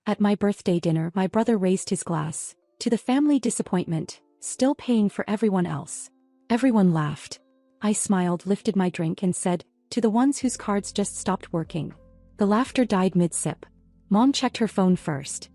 At my birthday dinner, my brother raised his glass. To the family disappointment, still paying for everyone else. Everyone laughed. I smiled, lifted my drink and said, to the ones whose cards just stopped working. The laughter died mid-sip. Mom checked her phone first.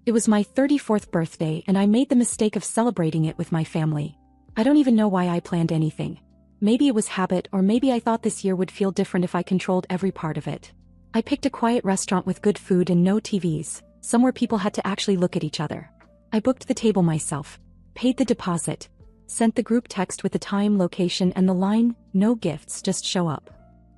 It was my 34th birthday and I made the mistake of celebrating it with my family. I don't even know why I planned anything. Maybe it was habit, or maybe I thought this year would feel different if I controlled every part of it. I picked a quiet restaurant with good food and no TVs, somewhere people had to actually look at each other. I booked the table myself, paid the deposit, sent the group text with the time, location and the line, no gifts, just show up.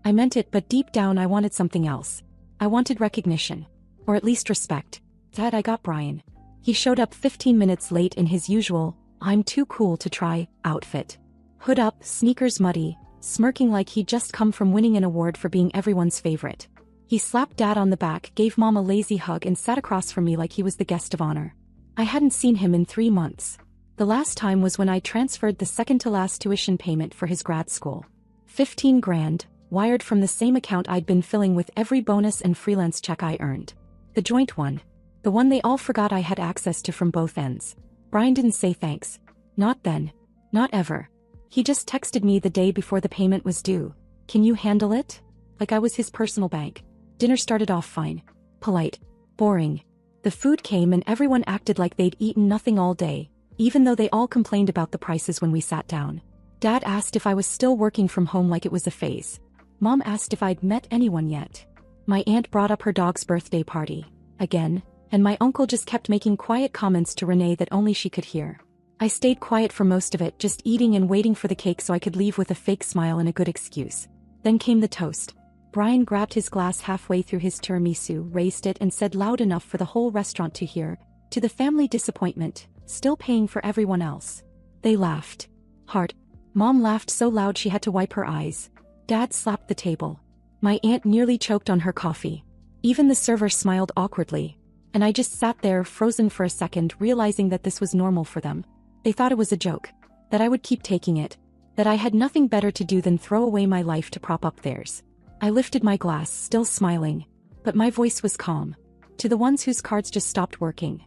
I meant it, but deep down I wanted something else. I wanted recognition. Or at least respect. Dad, I got Brian. He showed up 15 minutes late in his usual, I'm too cool to try, outfit. Hood up, sneakers muddy, smirking like he'd just come from winning an award for being everyone's favorite. He slapped Dad on the back, gave Mom a lazy hug and sat across from me like he was the guest of honor. I hadn't seen him in 3 months. The last time was when I transferred the second-to-last tuition payment for his grad school. 15 grand, wired from the same account I'd been filling with every bonus and freelance check I earned. The joint one. The one they all forgot I had access to from both ends. Brian didn't say thanks. Not then. Not ever. He just texted me the day before the payment was due. Can you handle it? Like I was his personal bank. Dinner started off fine. Polite. Boring. The food came and everyone acted like they'd eaten nothing all day, even though they all complained about the prices when we sat down. Dad asked if I was still working from home like it was a phase. Mom asked if I'd met anyone yet. My aunt brought up her dog's birthday party. Again. And my uncle just kept making quiet comments to Renee that only she could hear. I stayed quiet for most of it, just eating and waiting for the cake so I could leave with a fake smile and a good excuse. Then came the toast. Brian grabbed his glass halfway through his tiramisu, raised it and said loud enough for the whole restaurant to hear, to the family disappointment, still paying for everyone else. They laughed. Hard. Mom laughed so loud she had to wipe her eyes. Dad slapped the table. My aunt nearly choked on her coffee. Even the server smiled awkwardly. And I just sat there frozen for a second, realizing that this was normal for them. They thought it was a joke. That I would keep taking it. That I had nothing better to do than throw away my life to prop up theirs. I lifted my glass, still smiling. But my voice was calm. To the ones whose cards just stopped working.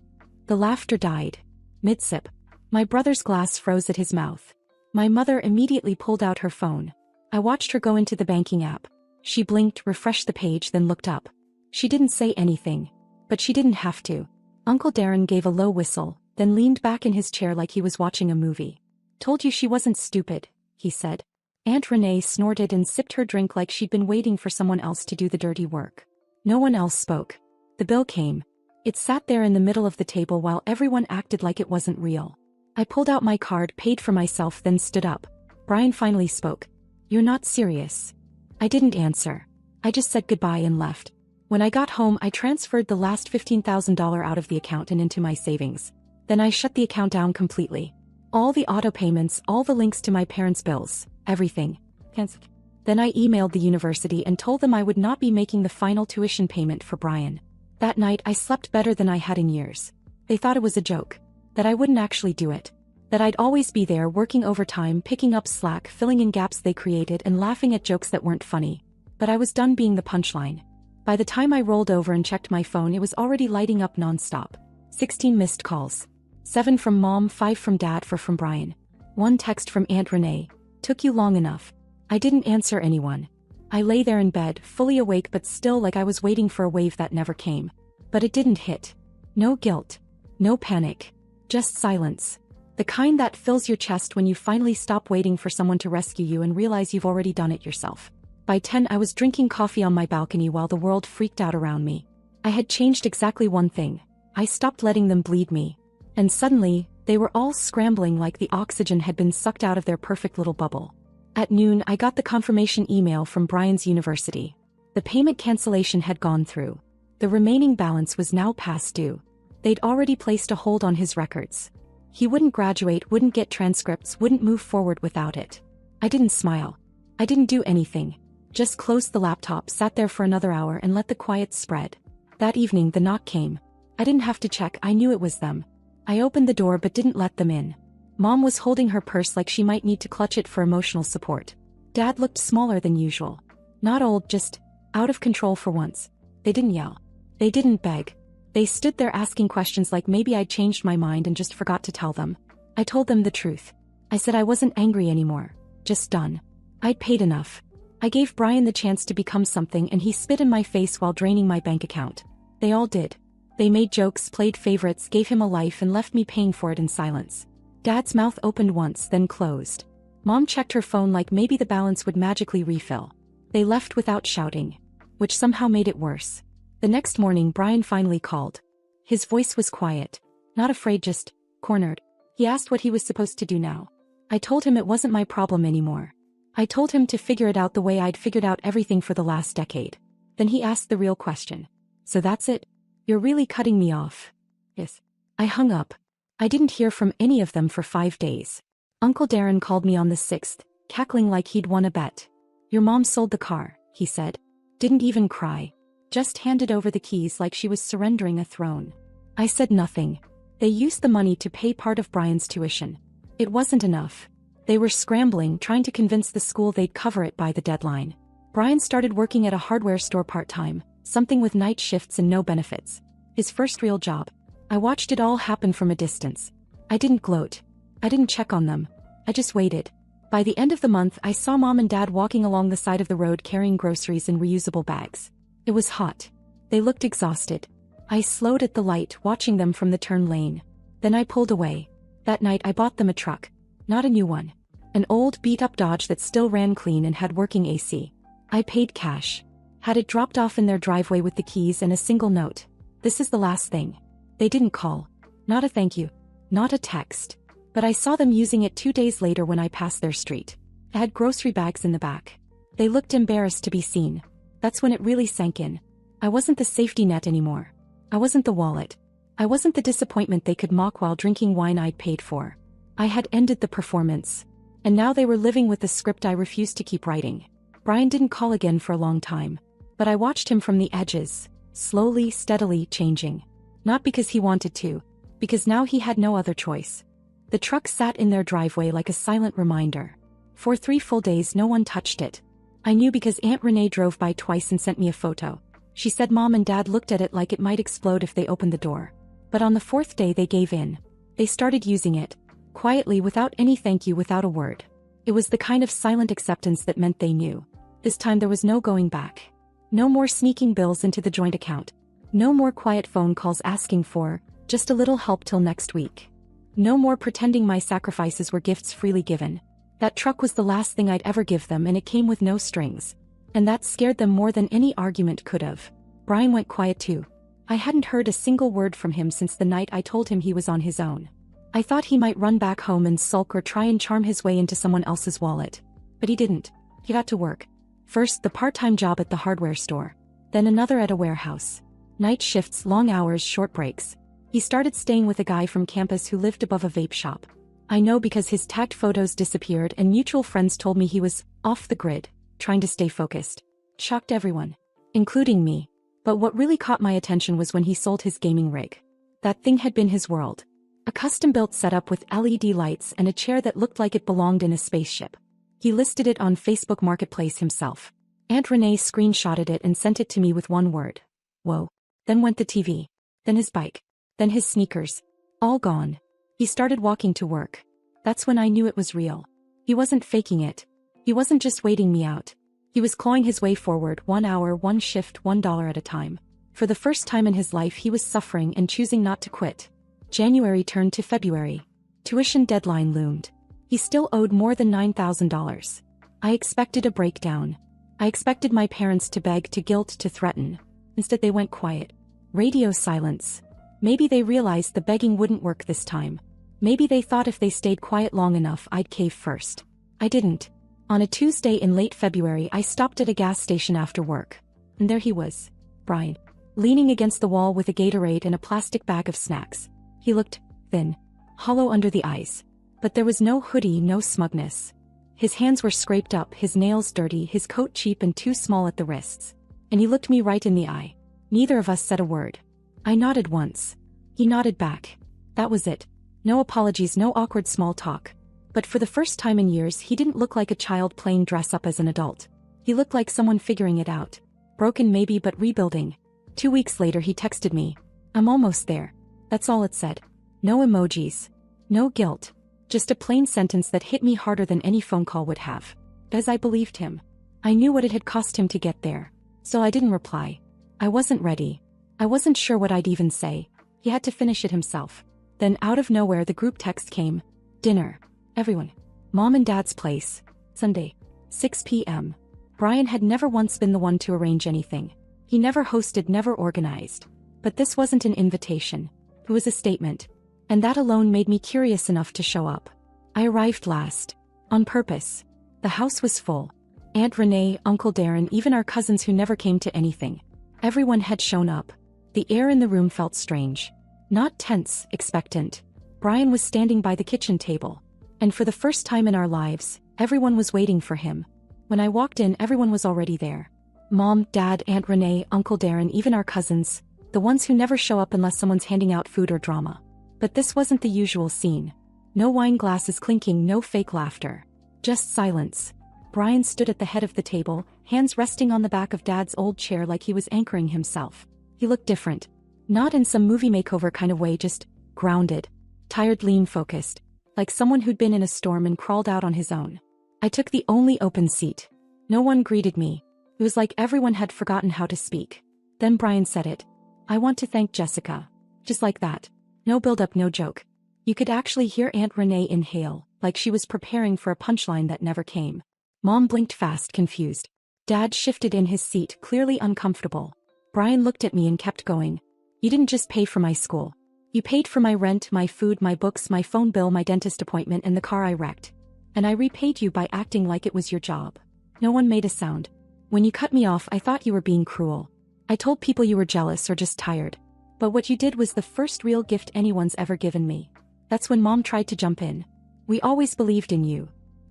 The laughter died. Mid-sip. My brother's glass froze at his mouth. My mother immediately pulled out her phone. I watched her go into the banking app. She blinked, refreshed the page, then looked up. She didn't say anything. But she didn't have to. Uncle Darren gave a low whistle, then leaned back in his chair like he was watching a movie. Told you she wasn't stupid, he said. Aunt Renee snorted and sipped her drink like she'd been waiting for someone else to do the dirty work. No one else spoke. The bill came. It sat there in the middle of the table while everyone acted like it wasn't real. I pulled out my card, paid for myself, then stood up. Brian finally spoke. You're not serious. I didn't answer. I just said goodbye and left. When I got home, I transferred the last $15,000 out of the account and into my savings. Then I shut the account down completely. All the auto payments, all the links to my parents' bills, everything. Canceled. Then I emailed the university and told them I would not be making the final tuition payment for Brian. That night I slept better than I had in years. They thought it was a joke. That I wouldn't actually do it. That I'd always be there working overtime, picking up slack, filling in gaps they created and laughing at jokes that weren't funny. But I was done being the punchline. By the time I rolled over and checked my phone, it was already lighting up nonstop. 16 missed calls. 7 from Mom, 5 from Dad, 4 from Brian. 1 text from Aunt Renee. Took you long enough. I didn't answer anyone. I lay there in bed, fully awake but still like I was waiting for a wave that never came. But it didn't hit. No guilt. No panic. Just silence. The kind that fills your chest when you finally stop waiting for someone to rescue you and realize you've already done it yourself. By 10 I was drinking coffee on my balcony while the world freaked out around me. I had changed exactly one thing. I stopped letting them bleed me. And suddenly, they were all scrambling like the oxygen had been sucked out of their perfect little bubble. At noon I got the confirmation email from Brian's university. The payment cancellation had gone through. The remaining balance was now past due. They'd already placed a hold on his records. He wouldn't graduate, wouldn't get transcripts, wouldn't move forward without it. I didn't smile. I didn't do anything. Just closed the laptop, sat there for another hour and let the quiet spread. That evening the knock came. I didn't have to check, I knew it was them. I opened the door but didn't let them in. Mom was holding her purse like she might need to clutch it for emotional support. Dad looked smaller than usual. Not old, just out of control for once. They didn't yell. They didn't beg. They stood there asking questions like maybe I'd changed my mind and just forgot to tell them. I told them the truth. I said I wasn't angry anymore. Just done. I'd paid enough. I gave Brian the chance to become something and he spit in my face while draining my bank account. They all did. They made jokes, played favorites, gave him a life and left me paying for it in silence. Dad's mouth opened once, then closed. Mom checked her phone like maybe the balance would magically refill. They left without shouting, which somehow made it worse. The next morning Brian finally called. His voice was quiet, not afraid, just cornered. He asked what he was supposed to do now. I told him it wasn't my problem anymore. I told him to figure it out the way I'd figured out everything for the last decade. Then he asked the real question. So that's it? You're really cutting me off? Yes. I hung up. I didn't hear from any of them for 5 days. Uncle Darren called me on the 6th, cackling like he'd won a bet. Your mom sold the car, he said. Didn't even cry. Just handed over the keys like she was surrendering a throne. I said nothing. They used the money to pay part of Brian's tuition. It wasn't enough. They were scrambling, trying to convince the school they'd cover it by the deadline. Brian started working at a hardware store part-time, something with night shifts and no benefits. His first real job. I watched it all happen from a distance. I didn't gloat. I didn't check on them. I just waited. By the end of the month, I saw Mom and Dad walking along the side of the road carrying groceries in reusable bags. It was hot. They looked exhausted. I slowed at the light, watching them from the turn lane. Then I pulled away. That night I bought them a truck. Not a new one. An old beat-up Dodge that still ran clean and had working AC. I paid cash. Had it dropped off in their driveway with the keys and a single note. This is the last thing. They didn't call. Not a thank you. Not a text. But I saw them using it 2 days later when I passed their street. It had grocery bags in the back. They looked embarrassed to be seen. That's when it really sank in. I wasn't the safety net anymore. I wasn't the wallet. I wasn't the disappointment they could mock while drinking wine I'd paid for. I had ended the performance. And now they were living with the script I refused to keep writing. Brian didn't call again for a long time. But I watched him from the edges, slowly, steadily changing. Not because he wanted to, because now he had no other choice. The truck sat in their driveway like a silent reminder. For 3 full days no one touched it. I knew because Aunt Renee drove by twice and sent me a photo. She said Mom and Dad looked at it like it might explode if they opened the door. But on the 4th day they gave in. They started using it. Quietly, without any thank you, without a word. It was the kind of silent acceptance that meant they knew. This time there was no going back. No more sneaking bills into the joint account. No more quiet phone calls asking for just a little help till next week. No more pretending my sacrifices were gifts freely given. That truck was the last thing I'd ever give them, and it came with no strings. And that scared them more than any argument could have. Brian went quiet too. I hadn't heard a single word from him since the night I told him he was on his own. I thought he might run back home and sulk or try and charm his way into someone else's wallet. But he didn't. He got to work. First the part-time job at the hardware store. Then another at a warehouse. Night shifts, long hours, short breaks. He started staying with a guy from campus who lived above a vape shop. I know because his tagged photos disappeared and mutual friends told me he was off the grid, trying to stay focused. Shocked everyone, including me. But what really caught my attention was when he sold his gaming rig. That thing had been his world. A custom-built setup with LED lights and a chair that looked like it belonged in a spaceship. He listed it on Facebook Marketplace himself. Aunt Renee screenshotted it and sent it to me with one word. Whoa. Then went the TV. Then his bike. Then his sneakers. All gone. He started walking to work. That's when I knew it was real. He wasn't faking it. He wasn't just waiting me out. He was clawing his way forward, 1 hour, 1 shift, $1 at a time. For the first time in his life he was suffering and choosing not to quit. January turned to February. Tuition deadline loomed. He still owed more than $9,000. I expected a breakdown. I expected my parents to beg, to guilt, to threaten. Instead they went quiet. Radio silence. Maybe they realized the begging wouldn't work this time. Maybe they thought if they stayed quiet long enough I'd cave first. I didn't. On a Tuesday in late February I stopped at a gas station after work. And there he was. Brian. Leaning against the wall with a Gatorade and a plastic bag of snacks. He looked thin. Hollow under the eyes. But there was no hoodie, no smugness. His hands were scraped up, his nails dirty, his coat cheap and too small at the wrists. And he looked me right in the eye. Neither of us said a word. I nodded once. He nodded back. That was it. No apologies, no awkward small talk. But for the first time in years he didn't look like a child playing dress up as an adult. He looked like someone figuring it out. Broken maybe, but rebuilding. 2 weeks later he texted me. I'm almost there. That's all it said. No emojis. No guilt. Just a plain sentence that hit me harder than any phone call would have. As I believed him. I knew what it had cost him to get there. So I didn't reply. I wasn't ready. I wasn't sure what I'd even say. He had to finish it himself. Then out of nowhere the group text came. Dinner. Everyone. Mom and Dad's place. Sunday. 6 p.m. Brian had never once been the one to arrange anything. He never hosted, never organized. But this wasn't an invitation. It was a statement. And that alone made me curious enough to show up. I arrived last. On purpose. The house was full. Aunt Renee, Uncle Darren, even our cousins who never came to anything. Everyone had shown up. The air in the room felt strange. Not tense, expectant. Brian was standing by the kitchen table. And for the first time in our lives, everyone was waiting for him. When I walked in, everyone was already there. Mom, Dad, Aunt Renee, Uncle Darren, even our cousins. The ones who never show up unless someone's handing out food or drama. But this wasn't the usual scene. No wine glasses clinking, no fake laughter. Just silence. Brian stood at the head of the table, hands resting on the back of Dad's old chair like he was anchoring himself. He looked different. Not in some movie makeover kind of way, just grounded. Tired, lean, focused. Like someone who'd been in a storm and crawled out on his own. I took the only open seat. No one greeted me. It was like everyone had forgotten how to speak. Then Brian said it. I want to thank Jessica. Just like that. No build-up, no joke. You could actually hear Aunt Renee inhale, like she was preparing for a punchline that never came. Mom blinked fast, confused. Dad shifted in his seat, clearly uncomfortable. Brian looked at me and kept going. You didn't just pay for my school. You paid for my rent, my food, my books, my phone bill, my dentist appointment, and the car I wrecked. And I repaid you by acting like it was your job. No one made a sound. When you cut me off, I thought you were being cruel. I told people you were jealous or just tired. But what you did was the first real gift anyone's ever given me. That's when Mom tried to jump in. We always believed in you.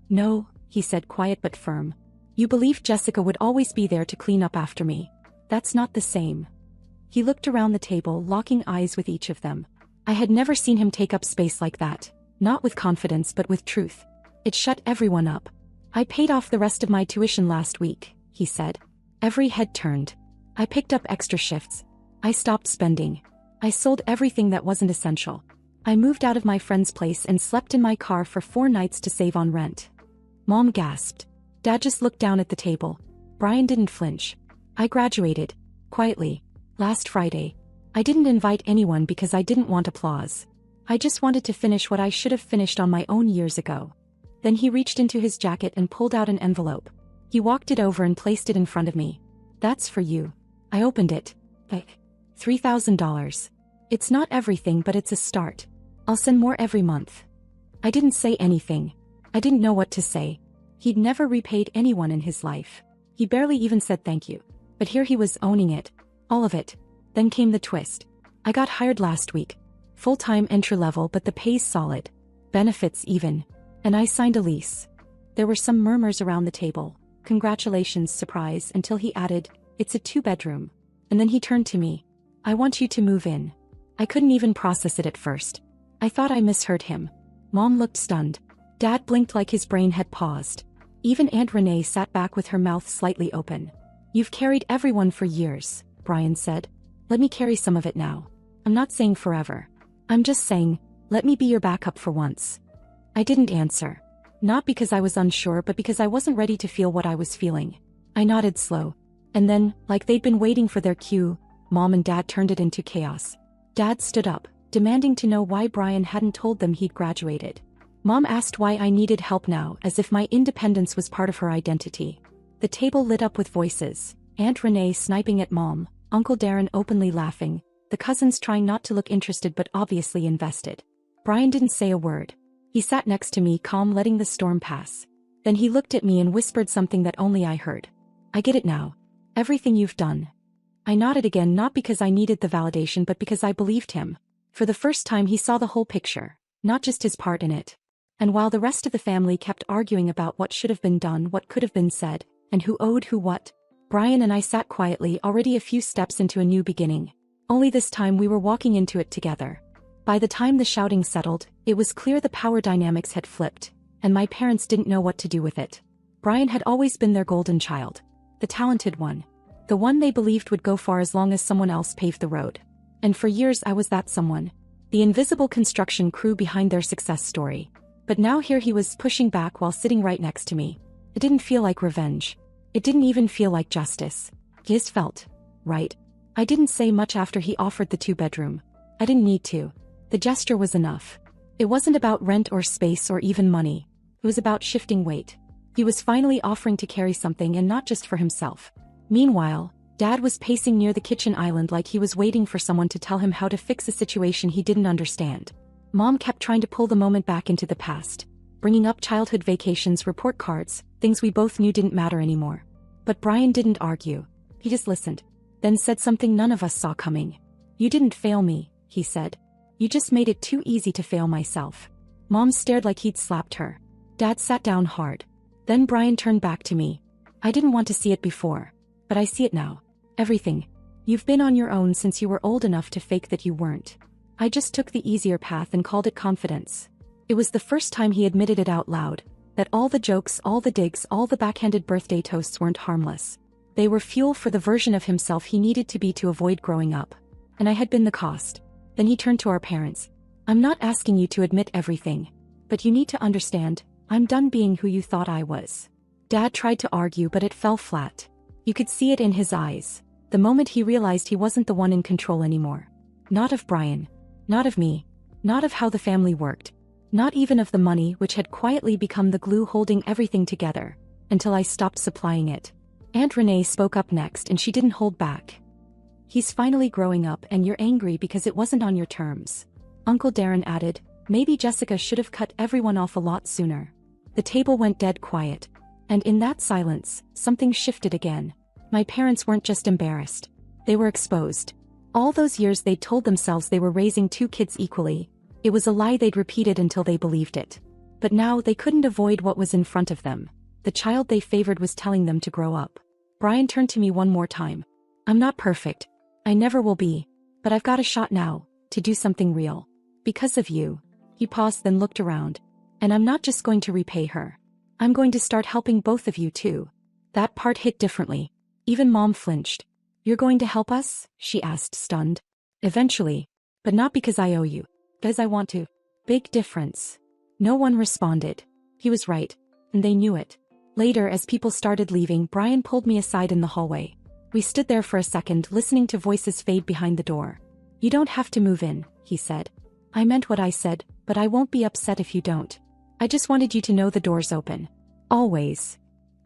No, he said, quiet but firm. You believed Jessica would always be there to clean up after me. That's not the same. He looked around the table, locking eyes with each of them. I had never seen him take up space like that. Not with confidence but with truth. It shut everyone up. I paid off the rest of my tuition last week, he said. Every head turned. I picked up extra shifts. I stopped spending. I sold everything that wasn't essential. I moved out of my friend's place and slept in my car for 4 nights to save on rent. Mom gasped. Dad just looked down at the table. Brian didn't flinch. I graduated. Quietly. Last Friday. I didn't invite anyone because I didn't want applause. I just wanted to finish what I should have finished on my own years ago. Then he reached into his jacket and pulled out an envelope. He walked it over and placed it in front of me. That's for you. I opened it. $3,000. It's not everything, but it's a start. I'll send more every month. I didn't say anything. I didn't know what to say. He'd never repaid anyone in his life. He barely even said thank you. But here he was owning it. All of it. Then came the twist. I got hired last week. Full-time entry-level, but the pay's solid. Benefits even. And I signed a lease. There were some murmurs around the table. Congratulations, surprise, until he added, it's a 2-bedroom. And then he turned to me. I want you to move in. I couldn't even process it at first. I thought I misheard him. Mom looked stunned. Dad blinked like his brain had paused. Even Aunt Renee sat back with her mouth slightly open. You've carried everyone for years, Brian said. Let me carry some of it now. I'm not saying forever. I'm just saying, let me be your backup for once. I didn't answer. Not because I was unsure, but because I wasn't ready to feel what I was feeling. I nodded slow. And then, like they'd been waiting for their cue, Mom and Dad turned it into chaos. Dad stood up, demanding to know why Brian hadn't told them he'd graduated. Mom asked why I needed help now, as if my independence was part of her identity. The table lit up with voices, Aunt Renee sniping at Mom, Uncle Darren openly laughing, the cousins trying not to look interested but obviously invested. Brian didn't say a word. He sat next to me, calm, letting the storm pass. Then he looked at me and whispered something that only I heard. I get it now. Everything you've done. I nodded again, not because I needed the validation but because I believed him. For the first time he saw the whole picture, not just his part in it. And while the rest of the family kept arguing about what should have been done, what could have been said, and who owed who what, Brian and I sat quietly, already a few steps into a new beginning. Only this time we were walking into it together. By the time the shouting settled, it was clear the power dynamics had flipped, and my parents didn't know what to do with it. Brian had always been their golden child. The talented one. The one they believed would go far as long as someone else paved the road. And for years I was that someone. The invisible construction crew behind their success story. But now here he was pushing back while sitting right next to me. It didn't feel like revenge. It didn't even feel like justice. It just felt right. I didn't say much after he offered the 2-bedroom. I didn't need to. The gesture was enough. It wasn't about rent or space or even money. It was about shifting weight. He was finally offering to carry something, and not just for himself. Meanwhile, Dad was pacing near the kitchen island like he was waiting for someone to tell him how to fix a situation he didn't understand. Mom kept trying to pull the moment back into the past, bringing up childhood vacations, report cards, things we both knew didn't matter anymore. But Brian didn't argue. He just listened, then said something none of us saw coming. "You didn't fail me," he said. "You just made it too easy to fail myself." Mom stared like he'd slapped her. Dad sat down hard. Then Brian turned back to me. "I didn't want to see it before, but I see it now. Everything. You've been on your own since you were old enough to fake that you weren't. I just took the easier path and called it confidence." It was the first time he admitted it out loud, that all the jokes, all the digs, all the backhanded birthday toasts weren't harmless. They were fuel for the version of himself he needed to be to avoid growing up. And I had been the cost. Then he turned to our parents. "I'm not asking you to admit everything. But you need to understand, I'm done being who you thought I was." Dad tried to argue, but it fell flat. You could see it in his eyes, the moment he realized he wasn't the one in control anymore. Not of Brian. Not of me. Not of how the family worked. Not even of the money, which had quietly become the glue holding everything together, until I stopped supplying it. Aunt Renee spoke up next, and she didn't hold back. "He's finally growing up, and you're angry because it wasn't on your terms." Uncle Darren added, "Maybe Jessica should have cut everyone off a lot sooner." The table went dead quiet. And in that silence, something shifted again. My parents weren't just embarrassed. They were exposed. All those years they'd told themselves they were raising 2 kids equally. It was a lie they'd repeated until they believed it. But now they couldn't avoid what was in front of them. The child they favored was telling them to grow up. Brian turned to me one more time. "I'm not perfect. I never will be. But I've got a shot now, to do something real. Because of you." He paused, then looked around. "And I'm not just going to repay her. I'm going to start helping both of you too." That part hit differently. Even Mom flinched. "You're going to help us?" she asked, stunned. "Eventually. But not because I owe you. Because I want to." Big difference. No one responded. He was right. And they knew it. Later, as people started leaving, Brian pulled me aside in the hallway. We stood there for a second, listening to voices fade behind the door. "You don't have to move in," he said. "I meant what I said, but I won't be upset if you don't. I just wanted you to know the door's open. Always."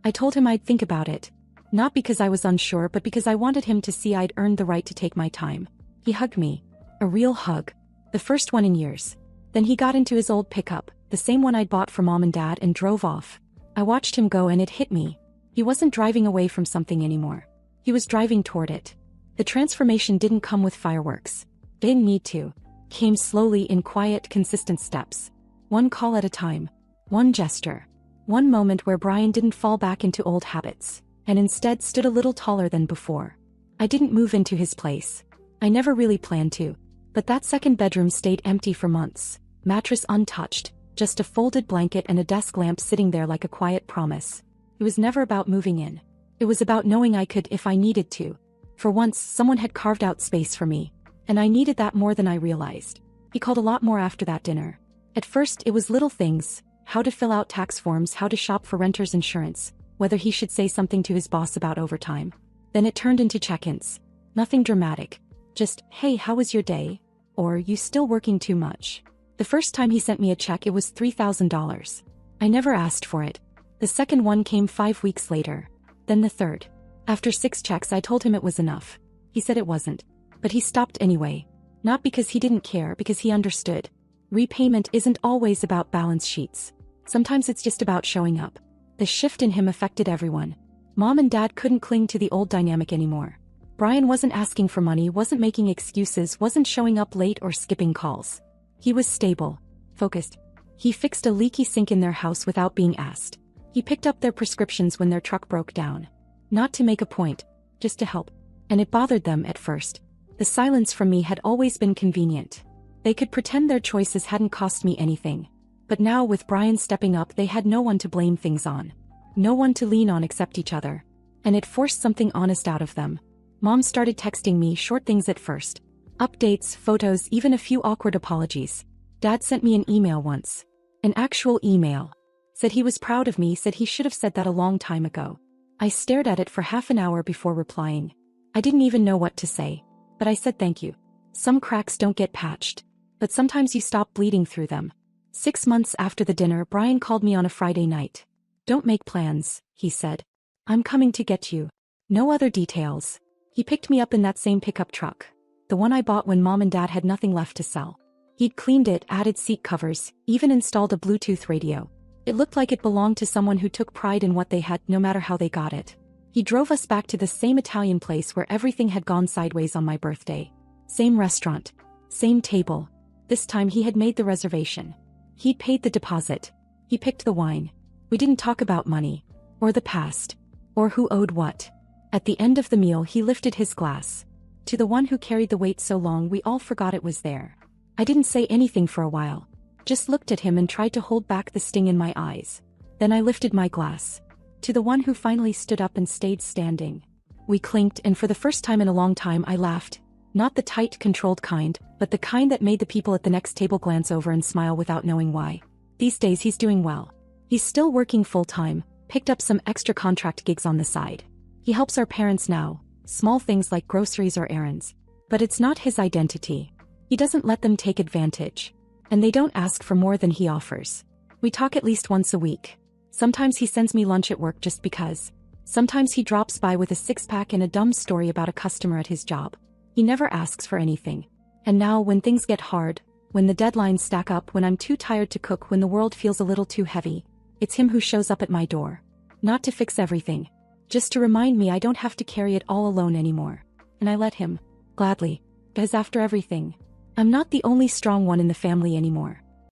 I told him I'd think about it. Not because I was unsure, but because I wanted him to see I'd earned the right to take my time. He hugged me. A real hug. The first one in years. Then he got into his old pickup, the same one I'd bought for Mom and Dad, and drove off. I watched him go, and it hit me. He wasn't driving away from something anymore. He was driving toward it. The transformation didn't come with fireworks. It didn't need to. It came slowly, in quiet, consistent steps. One call at a time. One gesture. One moment where Brian didn't fall back into old habits, and instead stood a little taller than before. I didn't move into his place. I never really planned to. But that 2nd bedroom stayed empty for months. Mattress untouched, just a folded blanket and a desk lamp sitting there like a quiet promise. It was never about moving in. It was about knowing I could if I needed to. For once, someone had carved out space for me. And I needed that more than I realized. He called a lot more after that dinner. At first, it was little things. How to fill out tax forms, how to shop for renter's insurance, whether he should say something to his boss about overtime. Then it turned into check-ins. Nothing dramatic. Just, "Hey, how was your day?" Or, "You still working too much?" The first time he sent me a check, it was $3,000. I never asked for it. The second one came 5 weeks later. Then the third. After 6 checks, I told him it was enough. He said it wasn't. But he stopped anyway. Not because he didn't care, because he understood. Repayment isn't always about balance sheets. Sometimes it's just about showing up. The shift in him affected everyone. Mom and Dad couldn't cling to the old dynamic anymore. Brian wasn't asking for money, wasn't making excuses, wasn't showing up late or skipping calls. He was stable, focused. He fixed a leaky sink in their house without being asked. He picked up their prescriptions when their truck broke down. Not to make a point, just to help. And it bothered them at first. The silence from me had always been convenient. They could pretend their choices hadn't cost me anything. But now, with Brian stepping up, they had no one to blame things on. No one to lean on except each other. And it forced something honest out of them. Mom started texting me short things at first. Updates, photos, even a few awkward apologies. Dad sent me an email once. An actual email. Said he was proud of me, said he should have said that a long time ago. I stared at it for half an hour before replying. I didn't even know what to say. But I said thank you. Some cracks don't get patched. But sometimes you stop bleeding through them. 6 months after the dinner, Brian called me on a Friday night. Don't make plans, he said. I'm coming to get you. No other details. He picked me up in that same pickup truck. The one I bought when Mom and Dad had nothing left to sell. He'd cleaned it, added seat covers, even installed a Bluetooth radio. It looked like it belonged to someone who took pride in what they had, no matter how they got it. He drove us back to the same Italian place where everything had gone sideways on my birthday. Same restaurant. Same table. This time he had made the reservation. He'd paid the deposit. He picked the wine. We didn't talk about money. Or the past. Or who owed what. At the end of the meal he lifted his glass. To the one who carried the weight so long we all forgot it was there. I didn't say anything for a while. Just looked at him and tried to hold back the sting in my eyes. Then I lifted my glass. To the one who finally stood up and stayed standing. We clinked, and for the first time in a long time I laughed. Not the tight, controlled kind, but the kind that made the people at the next table glance over and smile without knowing why. These days he's doing well. He's still working full-time, picked up some extra contract gigs on the side. He helps our parents now, small things like groceries or errands. But it's not his identity. He doesn't let them take advantage. And they don't ask for more than he offers. We talk at least once a week. Sometimes he sends me lunch at work just because. Sometimes he drops by with a six-pack and a dumb story about a customer at his job. He never asks for anything. And now, when things get hard, when the deadlines stack up, when I'm too tired to cook, when the world feels a little too heavy, it's him who shows up at my door. Not to fix everything. Just to remind me I don't have to carry it all alone anymore. And I let him. Gladly. Because after everything, I'm not the only strong one in the family anymore.